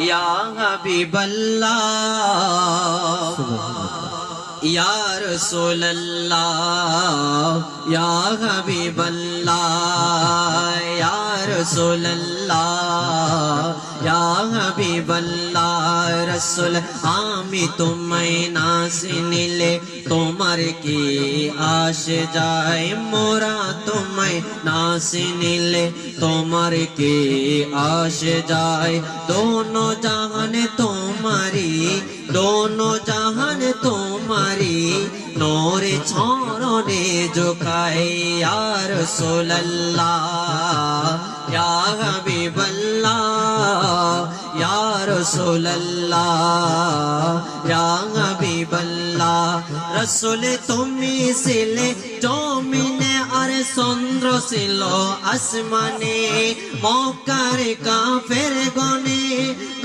ইয়া হাবিবাল্লাহ ইয়া রাসূলুল্লাহ ইয়া হাবিবাল্লাহ ইয়া রাসূলুল্লাহ ইয়া হাবিবাল্লাহ রাসূল আমি তোমায় না চিনিলে তোমার কি আসে যায় মোরা তোমায় না চিনিলে তোমার কি আসে যায় দোনো জাহান তোমারি दोनों जहान तुम्हारी नूर छोड़ने झुकाए या रसूल अल्लाह या हबीब अल्लाह या रसूल अल्लाह या हबीब अल्लाह रसूल तुम्ही सिले जमीने और चंद्र सिलो आसमाने मक्कार काफिर गने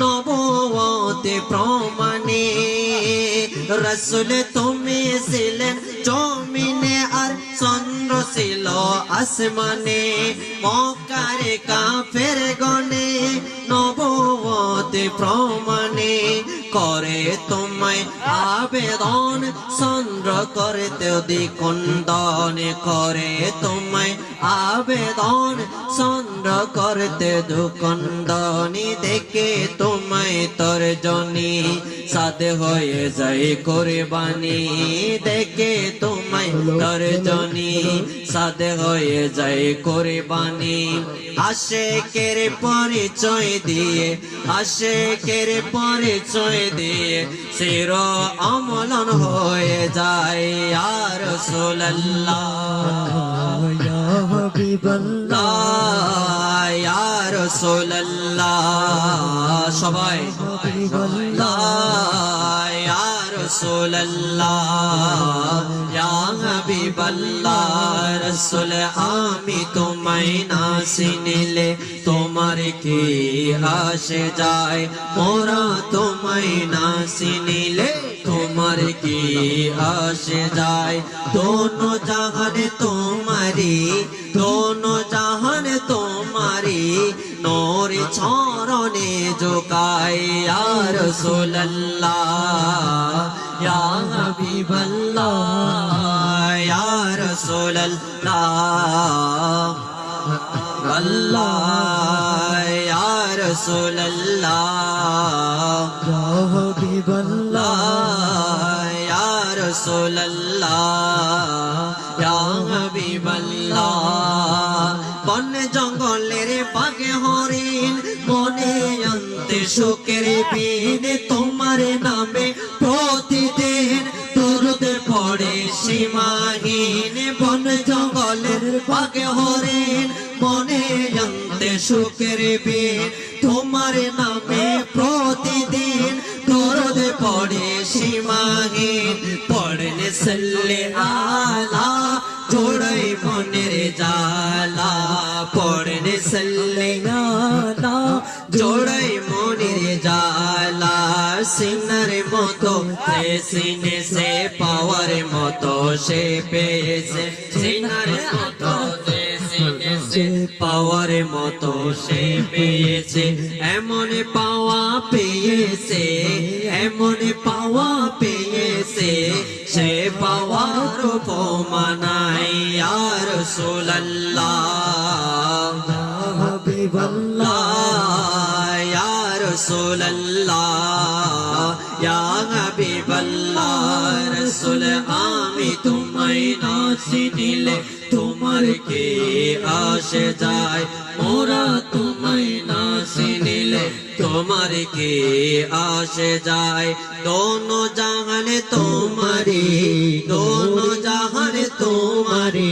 नबुवते प्रमाणे रसूल तुम्ही ছিলেন জমিনে আর চন্দ্র ছিল আসমানে মক্কার কাফের গনে নবুওতে প্রমাণে করে তোমায় আবেদন চন্দ্র করতে দ্বিখণ্ডন করে তোমায় আবেদন চন্দ্র করতে দুখণ্ডনি দেখে তোমায় তর্জনী সাথে হয়ে যায় কোরবানি দেখে তোমায় তর্জনী সাথে হয়ে যায় কোরবানি আশিকের পরিচয় দিয়ে আশিকের পরিচয় দিয়ে চির অমলন হয়ে যায় ইয়া রাসূলুল্লাহ ইয়া হাবিবাল্লাহ ইয়া রাসূলুল্লাহ সবাই ইয়া রাসূলুল্লাহ ইয়া হাবিবাল্লাহ রাসূল আমি তোমায় না চিনিলে তোমার কি আসে যায় মোরা তোমায় না চিনিলে তোমার কি আসে যায় दोनों जहान तुम्हारी दोनों जहान तुम्हारी नूर छोड़ने झुकाए या रसूल अल्लाह या हबीब अल्लाह या रसूल अल्लाह अल्लाह या रसूल अल्लाह या हबीब अल्लाह या रसूल अल्लाह या हबीब अल्लाह बन जंगलेर बागे हरिण मने अंते सुखेर बिन तुम्हार नामे प्रतिदिन दुरूद पड़े सीमाहीन बन जंगलेर बागे हरिण मने अंते सुखेर बिन तुम्हार नामे प्रतिदिन दुरूद पड़े सीमाहीन पड़ने सल्ले आला जोड़े मनेर जाला पड़ने सल्ले आला जोड़े मनेर जाला सिनार मतो सीने से पावर मतो से पेয়েছে सिनार मतो পাওয়ার মতো সে পেয়েছে এমন পাওয়া পেয়েছে এমন পাওয়া পেয়েছে সে পাওয়ার উপমানাই ইয়া রাসূলুল্লাহ ইয়া হাবিবাল্লাহ ইয়া রাসূলুল্লাহ ইয়া হাবিবাল্লাহ রাসূল আমি তোমায় না চিনিলে তোমার কি আসে যায় মোরা তোমায় না চিনিলে তোমার কি আসে যায় दोनों जहान तुम्हारी दोनों जहान तुम्हारी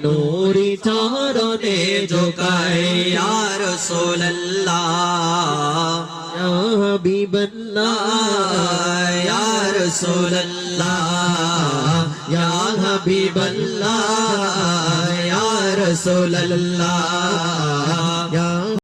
नूरी चरणे झुकाए या रसूल अल्लाह या हबीब अल्लाह या रसूल अल्लाह या हबीब अल्लाह या रसूल अल्लाह